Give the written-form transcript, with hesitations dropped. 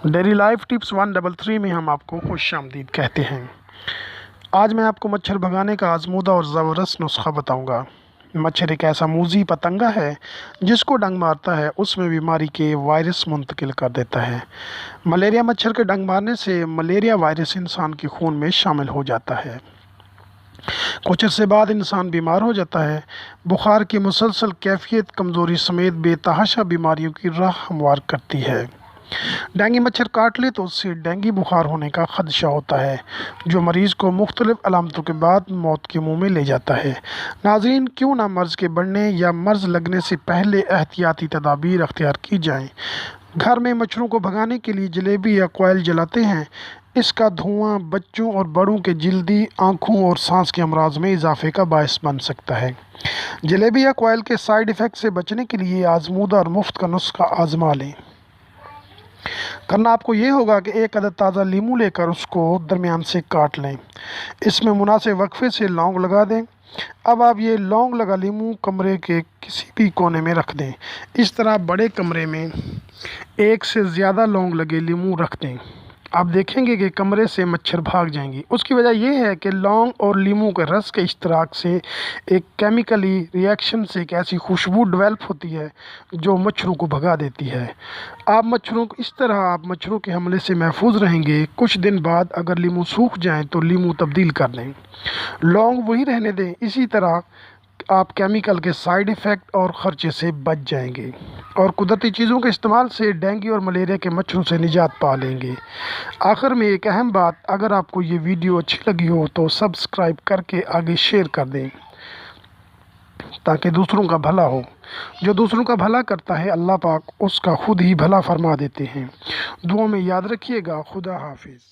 Daily life tips 133 में हम आपको खुश आमदीद कहते हैं। आज मैं आपको मच्छर भगाने का आजमूदा और ज़बरदस्त नुस्खा बताऊंगा। मच्छर एक ऐसा मूज़ी पतंगा है जिसको डंक मारता है उसमें बीमारी के वायरस मुंतकिल कर देता है। मलेरिया मच्छर के डंक मारने से मलेरिया वायरस इंसान के खून में शामिल हो जाता है। कुछ अरसे बाद इंसान बीमार हो जाता है। बुखार की मुसलसल कैफियत कमज़ोरी समेत बेतहाशा बीमारियों की राह हमवार करती है। डेंगू मच्छर काट ले तो उससे डेंगू बुखार होने का खदशा होता है जो मरीज़ को मुख्तलिफ अलामतों के बाद मौत के मुंह में ले जाता है। नाज़रीन, क्यों ना मर्ज़ के बढ़ने या मर्ज़ लगने से पहले एहतियाती तदाबीर अख्तियार की जाएँ। घर में मच्छरों को भगाने के लिए जलेबी या कोयल जलाते हैं। इसका धुआं बच्चों और बड़ों के जल्दी आँखों और सांस के अमराज में इजाफे का बायस बन सकता है। जलेबी या कोयल के साइड इफ़ेक्ट से बचने के लिए आजमूदा और मुफ्त का नुस्खा आजमा लें। करना आपको ये होगा कि एक अदद ताज़ा लीमू लेकर उसको दरमियान से काट लें। इसमें मुनासिब वक्फे से लौंग लगा दें। अब आप ये लौंग लगा लीमू कमरे के किसी भी कोने में रख दें। इस तरह बड़े कमरे में एक से ज़्यादा लौंग लगे लीमू रख दें। आप देखेंगे कि कमरे से मच्छर भाग जाएंगे। उसकी वजह यह है कि लौंग और लीमू के रस के इश्तराक से एक केमिकली रिएक्शन से एक ऐसी खुशबू डेवलप होती है जो मच्छरों को भगा देती है। आप मच्छरों के हमले से महफूज रहेंगे। कुछ दिन बाद अगर लीमू सूख जाएं तो लीमू तब्दील कर दें, लौंग वही रहने दें। इसी तरह आप केमिकल के साइड इफ़ेक्ट और ख़र्चे से बच जाएंगे और कुदरती चीज़ों के इस्तेमाल से डेंगू और मलेरिया के मच्छरों से निजात पा लेंगे। आखिर में एक अहम बात, अगर आपको ये वीडियो अच्छी लगी हो तो सब्सक्राइब करके आगे शेयर कर दें ताकि दूसरों का भला हो। जो दूसरों का भला करता है अल्लाह पाक उसका खुद ही भला फरमा देते हैं। दुआ में याद रखिएगा। खुदा हाफिज़।